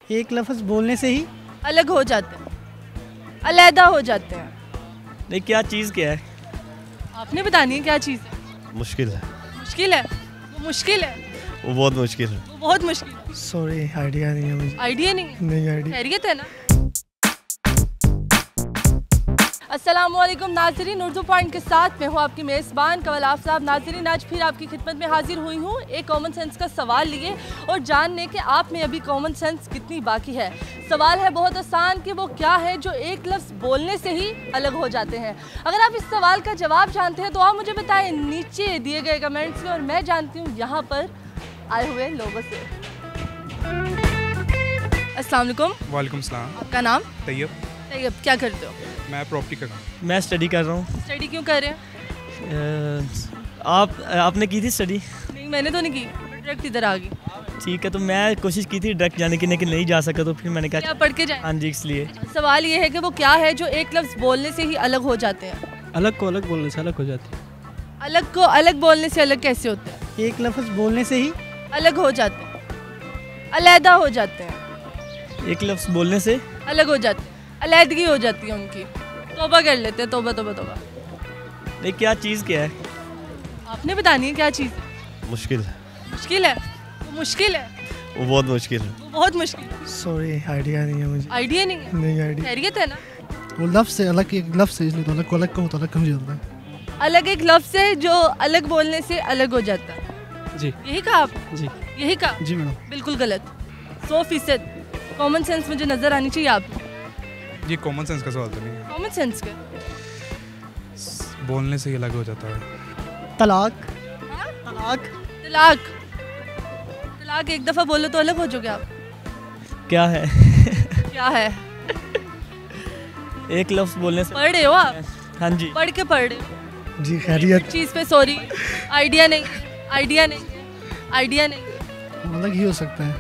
एक लफ्ज़ बोलने से ही अलग हो जाते हैं, अलहदा हो जाते हैं। नहीं, क्या चीज़ क्या है? आपने बतानी है क्या चीज़ है। मुश्किल है, मुश्किल है, वो मुश्किल है, वो बहुत मुश्किल है। वो बहुत मुश्किल है। सॉरी आइडिया नहीं है मुझे। आइडिया नहीं है? नहीं आइडिया। खैरियत है ना? अस्सलामुअलैकुम नाज़रीन, उर्दू पॉइंट के साथ मैं हूँ आपकी मेज़बान कंवल आफताब। नाज़रीन, आज फिर आपकी खिदमत में हाजिर हुई हूँ एक कॉमन सेंस का सवाल लिए और जानने कि आप में अभी कॉमन सेंस कितनी बाकी है। सवाल है बहुत आसान कि वो क्या है जो एक लफ्ज़ बोलने से ही अलग हो जाते हैं। अगर आप इस सवाल का जवाब जानते हैं तो आप मुझे बताएं नीचे दिए गए कमेंट्स में, और मैं जानती हूँ यहाँ पर आए हुए लोगों से। अस्सलाम वालेकुम। वालेकुम सलाम। आपका नाम? तैयब। तैयब, क्या करते हो? मैं प्रॉपर्टी का काम। मैं स्टडी कर रहा हूँ। स्टडी क्यों कर रहे हैं? आपने की थी स्टडी? नहीं, मैंने तो नहीं की, डायरेक्ट इधर आ गई। ठीक है, तो मैं कोशिश की थी डायरेक्ट जाने की, लेकिन नहीं जा सका, तो फिर मैंने क्या कहा पढ़ के जाए? हाँ जी, इसलिए। सवाल ये है कि वो क्या है जो एक लफ्ज़ बोलने से ही अलग हो जाते हैं। अलग को अलग बोलने से अलग हो जाती है। अलग को अलग बोलने से अलग कैसे होते हैं? एक लफ्ज़ बोलने से ही अलग हो जाते हैं, अलहदा हो जाते हैं, एक लफ्ज़ बोलने से अलग हो जाते हैं, अलहदगी हो जाती है उनकी। तौबा कर लेते हैं, तौबा तौबा तौबा। नहीं, क्या चीज़ क्या है? आपने बतानी है क्या चीज़ है। मुश्किल है, मुश्किल है, वो मुश्किल है, वो बहुत मुश्किल है। वो बहुत मुश्किल है। सॉरी आइडिया नहीं है मुझे। आइडिया नहीं है? नहीं आइडिया। खैरियत है ना? वो लफ्ज़ से अलग, एक लफ्ज़ से, इसलिए तो अलग को अलग कहो तो अलग कम जाता है। अलग एक लफ्ज़ है जो अलग बोलने से अलग हो जाता है। जी यही कहा आपने? जी यही कहा? जी मैडम। बिल्कुल गलत। 100% कॉमन सेंस मुझे नज़र आनी चाहिए आपको। ये कॉमन सेंस का सवाल तो नहीं है। कॉमन सेंस के बोलने से ही अलग हो जाता है। तलाक। हाँ? तलाक। तलाक। तलाक एक दफ़ा बोलो तो अलग हो जाओगे आप। क्या है? क्या है? एक लफ्ज़ बोलने से। पढ़ रहे हो आप? हाँ जी। पढ़ के पढ़ रहे हो? जी खैरियत। चीज़ पे सॉरी, आइडिया नहीं, आइडिया नहीं, आइडिया नहीं। अलग ही हो सकता है।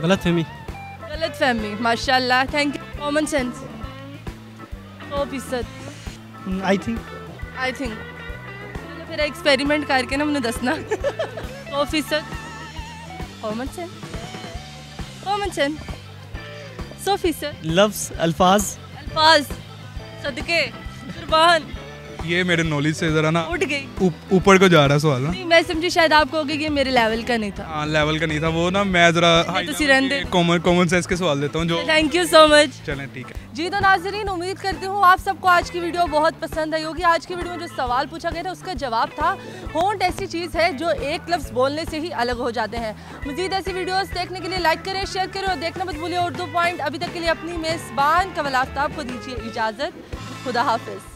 गलत फहमी। गलत फहमी। माशाल्लाह, thank you. Common sense 100%। I think. I think चलो फिर एक्सपेरिमेंट करके ना मुझे दसना। 100% कॉमन सेंस, कॉमन सेंस 100%। लफ्ज़, अल्फाज। अल्फाज, सदके, कुर्बान। ये मेरे नॉलेज से ज़रा ना उठ गई। ऊपर को जा रहा है सवाल ना। नहीं, मैं समझी शायद आपको होगी कि ये मेरे लेवल का नहीं था। हाँ, लेवल का नहीं था वो ना। मैं ज़रा सिरंदे। कॉमन सेंस के सवाल देता हूँ जो। Thank you so much. चलें ठीक है जी तो नाज़रीन, उम्मीद करती हूँ आप सबको आज की वीडियो बहुत पसंद आई होगी। आज की वीडियो में जो सवाल पूछा गया था उसका जवाब था होंठ ऐसी चीज़ है जो एक लफ्ज़ बोलने से ही अलग हो जाते हैं। मज़ीद ऐसी वीडियोस देखने के लिए लाइक करें, शेयर करें और देखना मत भूलिए उर्दू पॉइंट। अभी तक के लिए अपनी मेज़बान कंवल आफताब को दीजिए इजाज़त। खुदा हाफिज़।